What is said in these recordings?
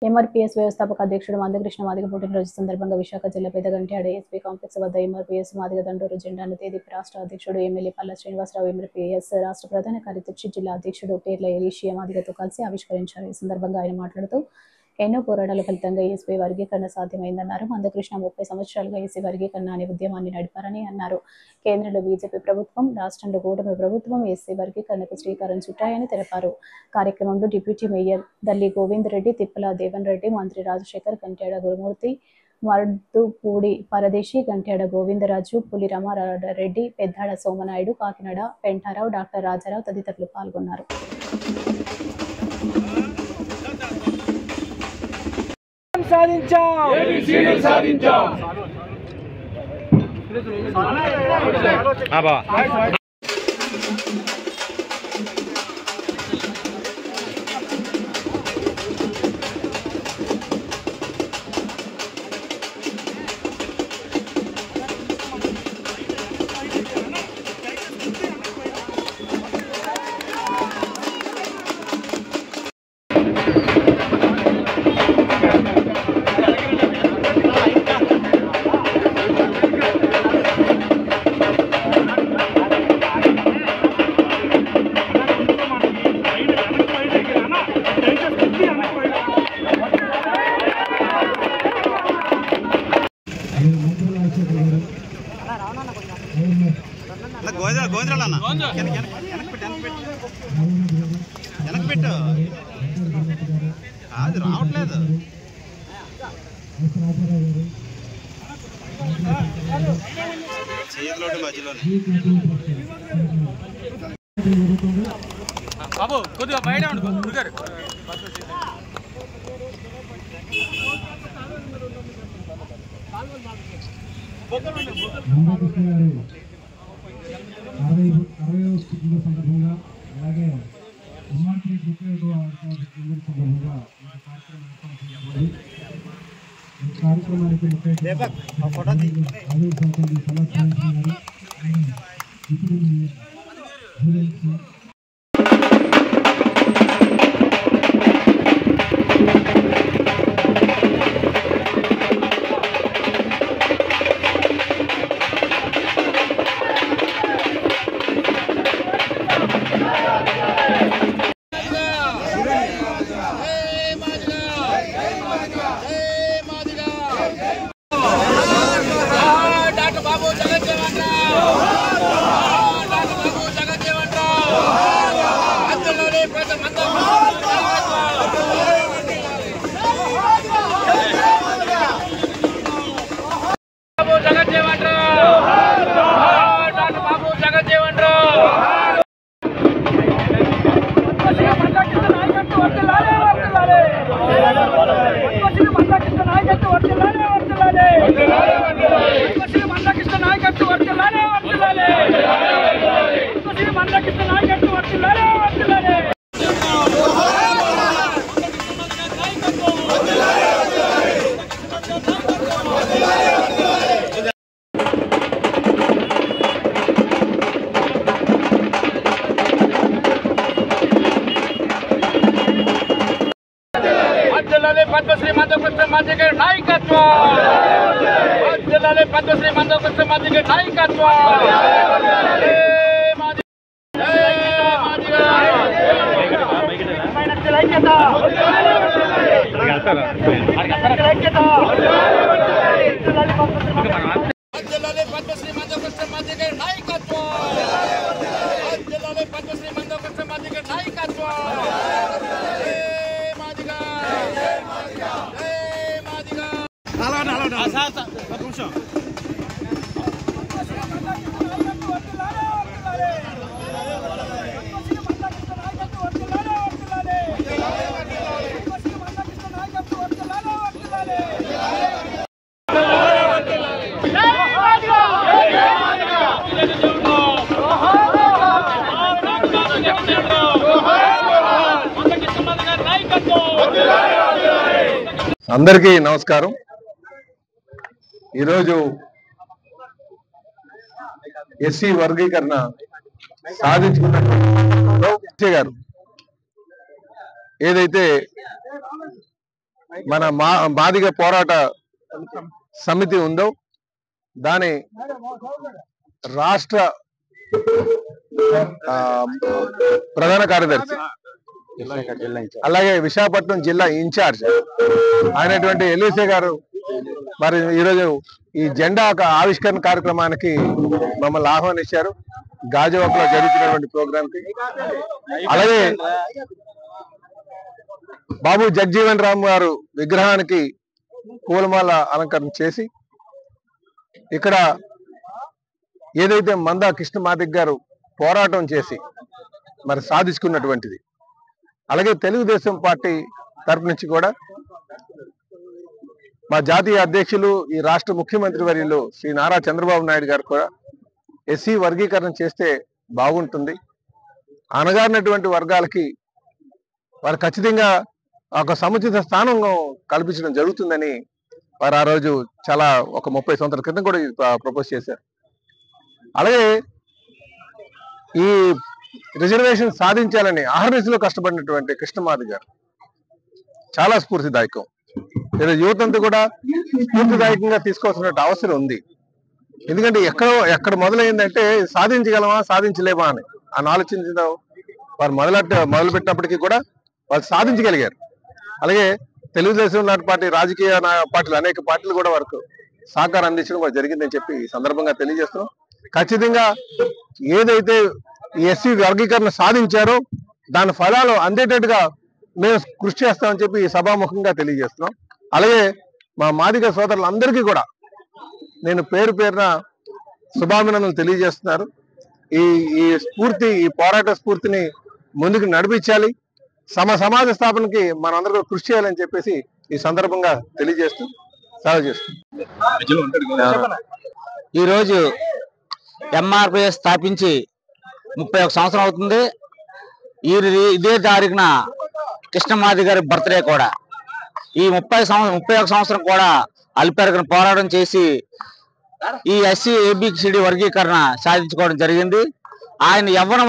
MRPS వ్యవస్థాపక అధ్యక్షుడు మందకృష్ణ మాదిగ పుట్టినరోజు సందర్భంగా విశాఖ జిల్లా పెదగంట్యాడ ఎస్పీ కాంప్లెక్స్ వద్ద ఎంఆర్పీఎస్ మాదిగ దండూరు జెండాను తేదీపి రాష్ట్ర అధ్యక్షుడు ఎమ్మెల్యే పల్లా శ్రీనివాసరావు, ఎంఆర్పీఎస్ రాష్ట్ర ప్రధాన కార్యదర్శి జిల్లా అధ్యక్షుడు పేర్ల ఎలీషియా మాదిగతో కలిసి ఆవిష్కరించారు. ఈ సందర్భంగా ఆయన మాట్లాడుతూ ఎన్నో పోరాటాల ఫలితంగా ఎస్సీ వర్గీకరణ సాధ్యమైందన్నారు. మందకృష్ణ 30 సంవత్సరాలుగా ఎస్సీ వర్గీకరణ అనే ఉద్యమాన్ని నడిపారని అన్నారు. కేంద్రంలో బీజేపీ ప్రభుత్వం, రాష్ట్రంలో కూటమి ప్రభుత్వం ఎస్సీ వర్గీకరణకు శ్రీకారం చుట్టాయని తెలిపారు. కార్యక్రమంలో డిప్యూటీ మేయర్ దల్లి గోవింద్ రెడ్డి, తిప్పల దేవన్ రెడ్డి, మంత్రి రాజశేఖర్, గంట్యాడ గురుమూర్తి, మర్దుపూడి పరదేశి, గంట్యాడ గోవిందరాజు, పులి రామారెడ్డి, పెద్దాడ సోమనాయుడు, కాకినాడ పెంటారావు, డాక్టర్ రాజారావు తదితరులు పాల్గొన్నారు. అది రావట్లేదు. చేతిలోటి మధ్యలో బాబు కొద్దిగా బయట ఉండు. సందర్భంగా అలాగే కార్యక్రమానికి పద్మశ్రీ మందకృష్ణ మాదిగ నాయకత్వం, పద్మశ్రీ మందకృష్ణ మాదిగ నాయకత్వం. పద్మశ్రీ మందకృష్ణ మాదిగ నాయకత్వం, పద్మశ్రీ మందకృష్ణ మాదిగ నాయకత్వం. అందరికీ నమస్కారం. ఈరోజు ఎస్సీ వర్గీకరణ సాధించుకున్న గారు ఏదైతే మన మాదిగ పోరాట సమితి ఉందో దాని రాష్ట్ర ప్రధాన కార్యదర్శి అలాగే విశాఖపట్నం జిల్లా ఇన్ఛార్జ్ అయినటువంటి ఎల్ఈసీ గారు మరి ఈరోజు ఈ జెండా ఆవిష్కరణ కార్యక్రమానికి మమ్మల్ని ఆహ్వానించారు గాజువాకలో జరుగుతున్నటువంటి ప్రోగ్రామ్ కి. అలాగే బాబు జగజీవన్ రామ్ గారు విగ్రహానికి పూలమాల అలంకరణ చేసి ఇక్కడ ఏదైతే మందా కృష్ణ మాదిక్ గారు పోరాటం చేసి మరి సాధించుకున్నటువంటిది, అలాగే తెలుగుదేశం పార్టీ తరపు నుంచి కూడా మా జాతీయ అధ్యక్షులు ఈ రాష్ట్ర ముఖ్యమంత్రి వర్యులు శ్రీ నారా చంద్రబాబు నాయుడు గారు కూడా ఎస్సీ వర్గీకరణ చేస్తే బాగుంటుంది, అనగారినటువంటి వర్గాలకి వారు ఖచ్చితంగా ఒక సముచిత స్థానం కల్పించడం జరుగుతుందని వారు ఆ రోజు చాలా ఒక 30 సంవత్సరాల క్రితం కూడా ప్రపోజ్ చేశారు. అలాగే ఈ రిజర్వేషన్ సాధించాలని ఆహర్నిశలో కష్టపడినటువంటి కృష్ణమాది గారు చాలా స్ఫూర్తిదాయకం. ఈరోజు యువత అంతా కూడా స్ఫూర్తిదాయకంగా తీసుకోవాల్సిన అవసరం ఉంది. ఎందుకంటే ఎక్కడ మొదలైందంటే సాధించగలమా సాధించలేమా అని ఆలోచించడం వారు మొదలుపెట్టినప్పటికీ కూడా వాళ్ళు సాధించగలిగారు. అలాగే తెలుగుదేశం నాటి పార్టీ రాజకీయ పార్టీలు అనేక పార్టీలు కూడా వారికి సహకారం అందించడం కూడా జరిగిందని చెప్పి ఈ సందర్భంగా తెలియజేస్తున్నాం. ఖచ్చితంగా ఏదైతే ఎస్సీ వర్గీకరణ సాధించారో దాని ఫలాలు అందేటట్టుగా మేము కృషి చేస్తామని చెప్పి ఈ సభాముఖంగా తెలియజేస్తున్నాం. అలాగే మా మాదిగ సోదరులందరికీ కూడా నేను పేరు పేరున శుభాభినందనలు తెలియజేస్తున్నారు. ఈ పోరాట స్ఫూర్తిని ముందుకు నడిపించాలి, సమాజ స్థాపనకి మనందరూ కృషి చేయాలని చెప్పేసి ఈ సందర్భంగా తెలియజేస్తూ సెలవు చేస్తున్నాం. ఈరోజు ఎంఆర్పిఎస్ స్థాపించి 31 సంవత్సరం అవుతుంది. ఇదే తారీఖున కృష్ణమాది గారి బర్త్డే కూడా. ఈ 31 సంవత్సరం కూడా అల్పెరగన పోరాటం చేసి ఈ ఎస్సీ ఏబిసిడి వర్గీకరణ సాధించుకోవడం జరిగింది. ఆయన యవ్వనం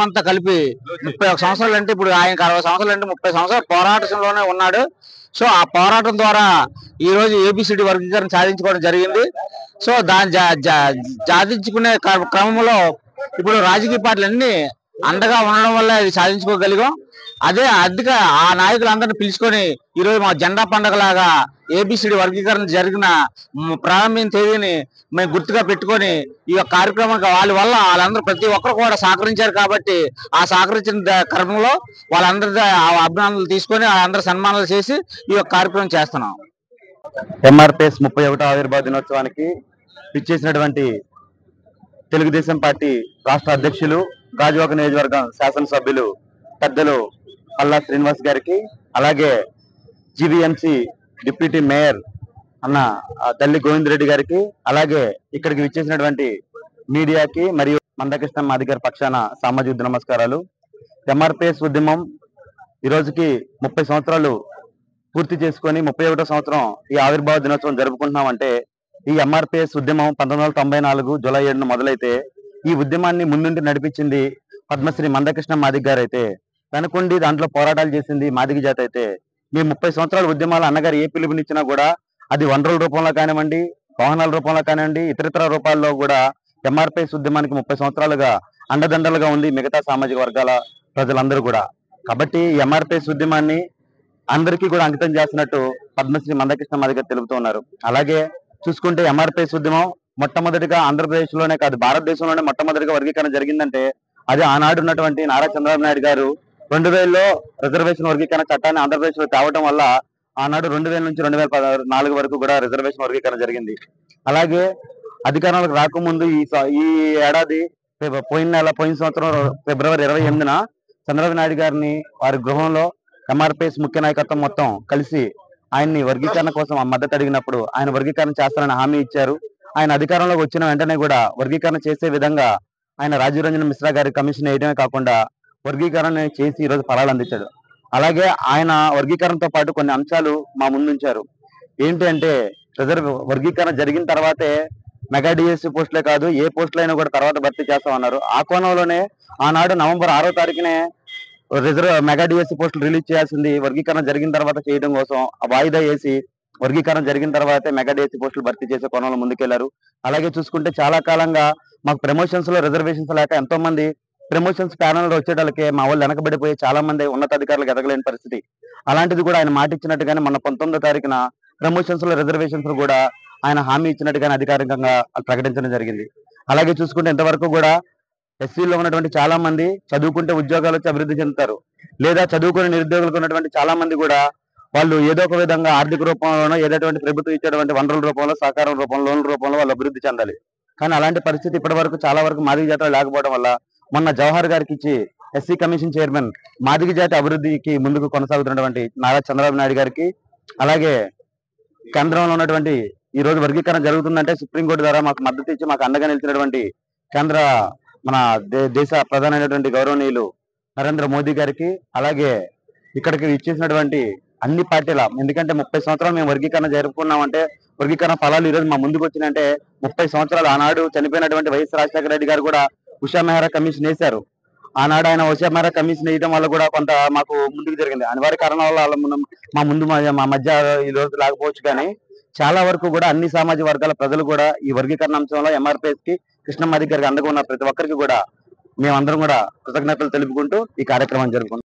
అంతా కలిపి 31 సంవత్సరాలు అంటే ఇప్పుడు ఆయనకు 60 సంవత్సరాలు అంటే 30 సంవత్సరాలు పోరాటంలోనే ఉన్నాడు. సో ఆ పోరాటం ద్వారా ఈ రోజు ఏబిసిడి వర్గీకరణ సాధించుకోవడం జరిగింది. సో దాన్ని సాధించుకునే క్రమంలో ఇప్పుడు రాజకీయ పార్టీలు అన్ని అండగా ఉండడం వల్ల ఇది సాధించుకోగలిగాం. అదే ఆ నాయకులందరినీ పిలుచుకొని ఈరోజు మా జెండా పండుగలాగా ఏబిసిడి వర్గీకరణ జరిగిన ప్రారంభమైన తేదీని మేము గుర్తుగా పెట్టుకొని ఈ యొక్క కార్యక్రమానికి వాళ్ళందరూ ప్రతి ఒక్కరు కూడా సహకరించారు. కాబట్టి ఆ సహకరించిన క్రమంలో వాళ్ళందరి అభినందనలు తీసుకొని వాళ్ళందరూ సన్మానాలు చేసి ఈ యొక్క కార్యక్రమం చేస్తున్నాం. ఎంఆర్పిఎస్ 31వ ఆవిర్భావ దినోత్సవానికి ఇచ్చేసినటువంటి తెలుగుదేశం పార్టీ రాష్ట్ర అధ్యక్షులు గాజువాక నియోజకవర్గం శాసనసభ్యులు పెద్దలు పల్లా శ్రీనివాస్ గారికి, అలాగే జీవీఎంసీ డిప్యూటీ మేయర్ అన్న తల్లి గోవిందరెడ్డి గారికి, అలాగే ఇక్కడికి విచ్చేసినటువంటి మీడియాకి మరియు మందకృష్ణ మాది గారి పక్షాన సామాజిక నమస్కారాలు. ఎంఆర్పిఎస్ ఉద్యమం ఈ రోజుకి 30 సంవత్సరాలు పూర్తి చేసుకొని 31వ సంవత్సరం ఈ ఆవిర్భావ దినోత్సవం జరుపుకుంటున్నామంటే ఈ ఎంఆర్పిఎస్ ఉద్యమం 1994 జూలై 7న మొదలైతే ఈ ఉద్యమాన్ని ముందుండి నడిపించింది పద్మశ్రీ మందకృష్ణ మాదిగ గారు అయితే, వెనకుండి దాంట్లో పోరాటాలు చేసింది మాదిగ జాతి అయితే, మీ 30 సంవత్సరాల ఉద్యమాలు అన్నగారు ఏ పిలుపునిచ్చినా కూడా అది వనరుల రూపంలో కానివ్వండి, వాహనాల రూపంలో కానివ్వండి, ఇతరితర రూపాల్లో కూడా ఎంఆర్పిఎస్ ఉద్యమానికి 30 సంవత్సరాలుగా అండదండలుగా ఉంది మిగతా సామాజిక వర్గాల ప్రజలందరూ కూడా. కాబట్టి ఈ ఎంఆర్పిఎస్ ఉద్యమాన్ని అందరికీ కూడా అంకితం చేస్తున్నట్టు పద్మశ్రీ మందకృష్ణ మాదిగ గారు తెలుపుతూ ఉన్నారు. అలాగే చూసుకుంటే ఎంఆర్పిఎస్ ఉద్యమం మొట్టమొదటిగా ఆంధ్రప్రదేశ్ లోనే కాదు భారతదేశంలోనే మొట్టమొదటిగా వర్గీకరణ జరిగిందంటే అది ఆనాడు ఉన్నటువంటి నారా చంద్రబాబు నాయుడు గారు 2000లో రిజర్వేషన్ వర్గీకరణ చట్టాన్ని ఆంధ్రప్రదేశ్ లో తేవటం వల్ల ఆనాడు 2000 నుంచి 2014 వరకు కూడా రిజర్వేషన్ వర్గీకరణ జరిగింది. అలాగే అధికారంలోకి రాకముందు ఈ ఏడాది పోయిన సంవత్సరం ఫిబ్రవరి 28న చంద్రబాబు నాయుడు గారిని వారి గృహంలో ఎంఆర్పిఎస్ ముఖ్య నాయకత్వం మొత్తం కలిసి ఆయన్ని వర్గీకరణ కోసం మద్దతు అడిగినప్పుడు ఆయన వర్గీకరణ చేస్తారని హామీ ఇచ్చారు. ఆయన అధికారంలోకి వచ్చిన వెంటనే కూడా వర్గీకరణ చేసే విధంగా ఆయన రాజీవ్ రంజన్ మిశ్రా గారి కమిషన్ వేయడమే కాకుండా వర్గీకరణ చేసి ఈరోజు ఫలాలు అందించాడు. అలాగే ఆయన వర్గీకరణతో పాటు కొన్ని అంశాలు మా ముందుంచారు. ఏంటి అంటే వర్గీకరణ జరిగిన తర్వాతే మెగా డిఎస్సీ పోస్టులే కాదు ఏ పోస్టులైనా కూడా తర్వాత భర్తీ చేస్తామన్నారు. ఆ కోణంలోనే ఆనాడు నవంబర్ 6వ తారీఖునే మెగా డిఎస్సి పోస్టులు రిలీజ్ చేయాల్సింది వర్గీకరణ జరిగిన తర్వాత చేయడం కోసం వాయిదా వేసి వర్గీకరణ జరిగిన తర్వాతే మెగా డిఎస్సి పోస్టులు భర్తీ చేసే కోణంలో ముందుకెళ్లారు. అలాగే చూసుకుంటే చాలా కాలంగా మాకు ప్రమోషన్స్ లో రిజర్వేషన్స్ లేక ఎంతో మంది ప్రమోషన్స్ ప్యానల్ వచ్చేటాలకే మా వాళ్ళు వెనకబడిపోయి చాలా మంది ఉన్నతాధికారులకు ఎదగలేని పరిస్థితి. అలాంటిది కూడా ఆయన మాట ఇచ్చినట్టుగానే మొన్న 19వ తారీఖున ప్రమోషన్స్ లో రిజర్వేషన్స్ కూడా ఆయన హామీ ఇచ్చినట్టుగానే అధికారికంగా ప్రకటించడం జరిగింది. అలాగే చూసుకుంటే ఇంతవరకు కూడా ఎస్సీలో ఉన్నటువంటి చాలా మంది చదువుకుంటే ఉద్యోగాలు వచ్చి అభివృద్ధి చెందుతారు, లేదా చదువుకునే నిరుద్యోగులకు ఉన్నటువంటి చాలా మంది కూడా వాళ్ళు ఏదో ఒక విధంగా ఆర్థిక రూపంలోనో ఏదైతే ప్రభుత్వం ఇచ్చేటువంటి వనరుల రూపంలో సహకారం రూపంలో లోన్ల రూపంలో వాళ్ళు అభివృద్ధి చెందాలి. కానీ అలాంటి పరిస్థితి ఇప్పటి వరకు చాలా వరకు మాదిగ జాతిలో లేకపోవడం వల్ల మొన్న జవహర్ గారికి ఇచ్చి ఎస్సీ కమిషన్ చైర్మన్ మాదిగ జాతి అభివృద్ధికి ముందుకు కొనసాగుతున్నటువంటి నారా చంద్రబాబు నాయుడు గారికి, అలాగే కేంద్రంలో ఉన్నటువంటి ఈ రోజు వర్గీకరణ జరుగుతుందంటే సుప్రీంకోర్టు ద్వారా మాకు మద్దతు ఇచ్చి మాకు అండగా నిలిచినటువంటి కేంద్ర మన దేశ ప్రధానమైనటువంటి గౌరవనీయులు నరేంద్ర మోదీ గారికి, అలాగే ఇక్కడికి ఇచ్చేసినటువంటి అన్ని పార్టీల, ఎందుకంటే 30 సంవత్సరాలు మేము వర్గీకరణ జరుపుకున్నామంటే వర్గీకరణ ఫలాలు ఈ రోజు మా ముందుకు వచ్చినంటే 30 సంవత్సరాలు ఆనాడు చనిపోయినటువంటి వైఎస్ రాజశేఖర రెడ్డి గారు కూడా ఉషా మెహ్రా కమిషన్ వేశారు. ఆనాడు ఆయన ఉషా మెహ్రా కమిషన్ వేయడం వల్ల కూడా కొంత మాకు ముందుకు జరిగింది. అనివార్య కారణాల వల్ల మా మధ్య ఈ రోజు లేకపోవచ్చు, కానీ చాలా వరకు కూడా అన్ని సామాజిక వర్గాల ప్రజలు కూడా ఈ వర్గీకరణ అంశంలో ఎంఆర్పిఎస్ కి కృష్ణమాదిగ గారికి అండగా ఉన్న ప్రతి ఒక్కరికి కూడా మేమందరం కూడా కృతజ్ఞతలు తెలుపుకుంటూ ఈ కార్యక్రమం జరుపుకుంటాం.